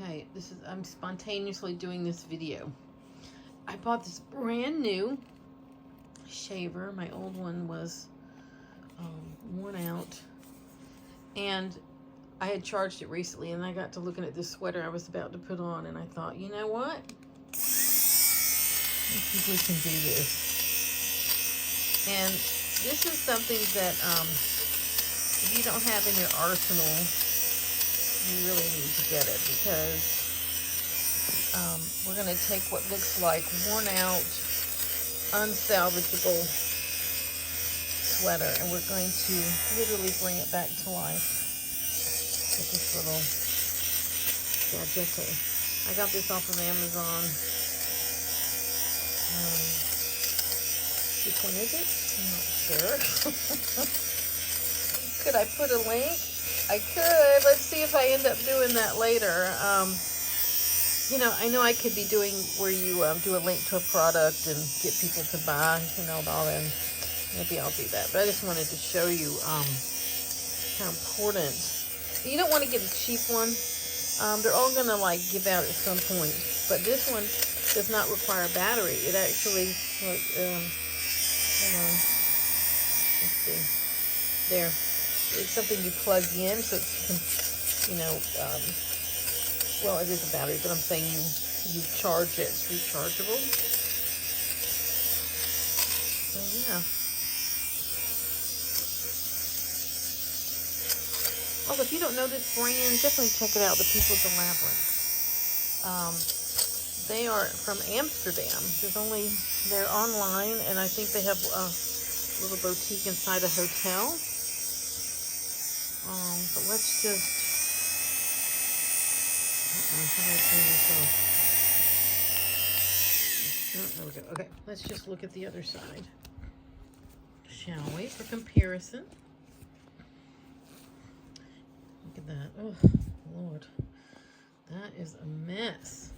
Okay, I'm spontaneously doing this video. I bought this brand new shaver. My old one was worn out, and I had charged it recently, and I got to looking at this sweater I was about to put on, and I thought, you know what? I think we can do this. And this is something that if you don't have in your arsenal, you really need to get it, because we're going to take what looks like worn out, unsalvageable sweater, and we're going to literally bring it back to life with this little gadget. I got this off of Amazon. Which one is it? I'm not sure. Could I put a link? I could. Let's see if I end up doing that later. You know I could be doing where you do a link to a product and get people to buy, all that. And maybe I'll do that. But I just wanted to show you how important. You don't want to get a cheap one. They're all going to give out at some point. But this one does not require a battery. It actually, hold on. Let's see. There. It's something you plug in, so it's, well, it is a battery, but I'm saying you charge it. It's rechargeable. So, yeah. Also, if you don't know this brand, definitely check it out, The People of the Labyrinth. They are from Amsterdam. They're online, and I think they have a little boutique inside a hotel. But let's just, how do I turn this off? Oh, there we go. Okay, let's just look at the other side, shall we, for comparison. Look at that. Oh, Lord. That is a mess.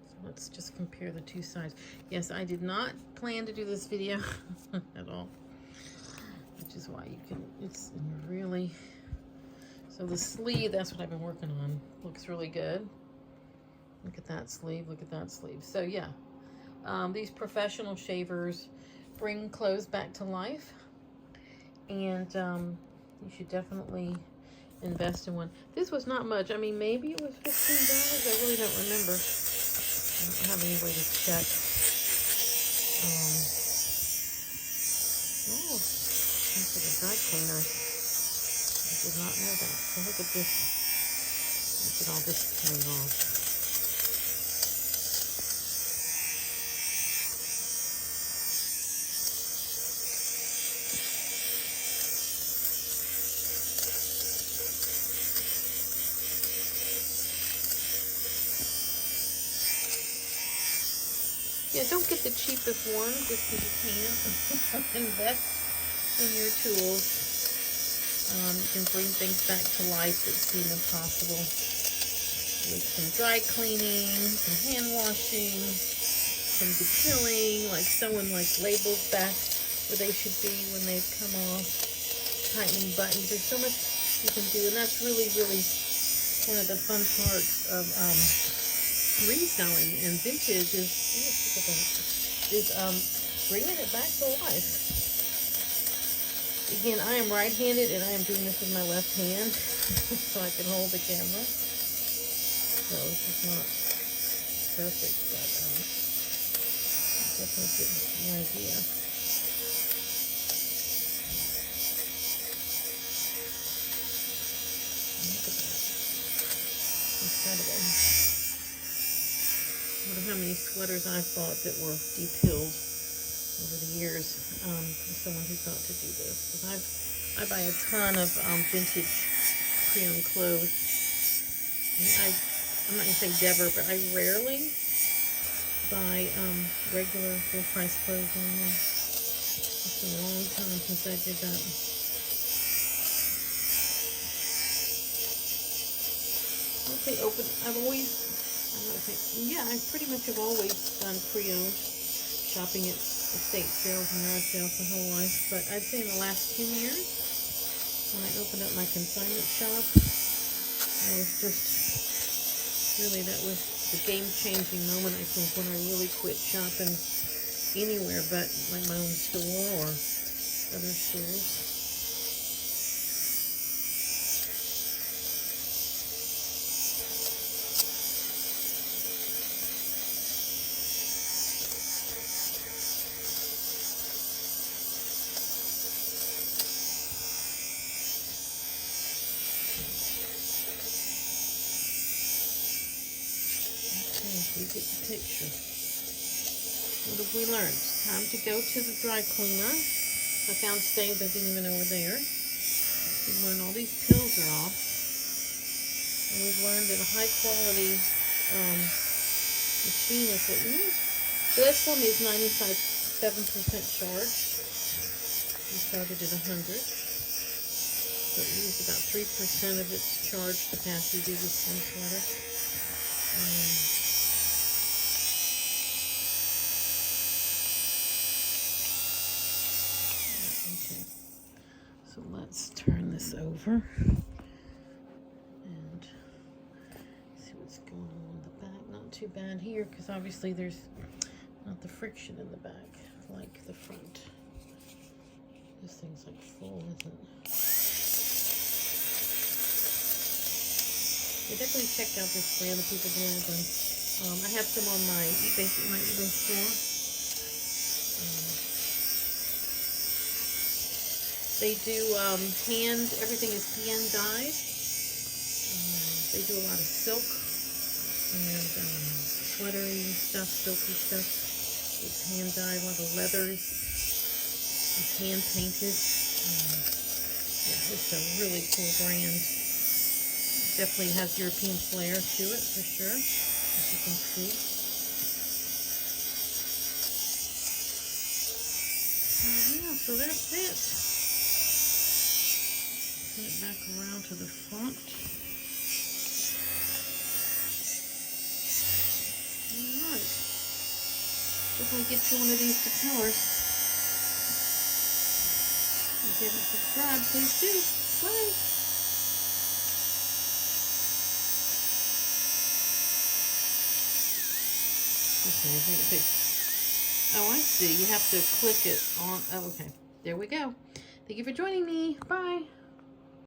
So let's just compare the two sides. Yes, I did not plan to do this video at all. Which is why it's really, so the sleeve, that's what I've been working on. Looks really good. Look at that sleeve, look at that sleeve. So yeah, these professional shavers bring clothes back to life. And you should definitely invest in one. This was not much. I mean, maybe it was $15. I really don't remember. I don't have any way to check. Oh. For the dry cleaners. I did not know that. So look at this. Look at all this coming off. Yeah, don't get the cheapest one just because you can. Invest in your tools. You can bring things back to life that seem impossible with some dry cleaning, some hand washing, some depilling, sewing labels back where they should be when they've come off, tightening buttons. There's so much you can do, and that's really, really one of the fun parts of reselling and vintage is bringing it back to life. Again, I am right-handed, and I am doing this with my left hand, so I can hold the camera. So this is not perfect, but definitely getting the idea. Look at that. Incredible. I wonder how many sweaters I've bought that were depilled over the years for someone who thought to do this. Because I buy a ton of vintage pre-owned clothes. And I'm not going to say never, but I rarely buy regular full-price clothes anymore. It's been a long time since I did that. I'll say open. I've pretty much have always done pre-owned shopping at estate sales and yard sales my whole life, but I'd say in the last 10 years, when I opened up my consignment shop, I was just Really, that was the game-changing moment, I think, when I really quit shopping anywhere but like my own store or other stores. Okay, so you get the picture. What have we learned? It's time to go to the dry cleaner. I found stains I didn't even know were there. We've learned all these pills are off. And we've learned that a high quality machine is what we need. So this one is 97% charged. We started at 100. So it used about 3% of its charge capacity to do this one sweater. Okay, so let's turn this over and see what's going on in the back. Not too bad here because obviously there's not the friction in the back like the front. This thing's like full, isn't it? Yeah, definitely check out this brand. The people doing them. I have some on my eBay store. They do everything is hand dyed. They do a lot of silk and sweatery stuff, silky stuff. It's hand dyed, a lot of leathers. It's hand painted. Yeah, it's a really cool brand. Definitely has European flair to it for sure, as you can see. Yeah, so that's it. Turn it back around to the front. Alright. Definitely get you one of these propellers. If you haven't subscribed, please do. Bye. Okay, I think it takes... Oh, I see. You have to click it on... Oh, okay. There we go. Thank you for joining me. Bye.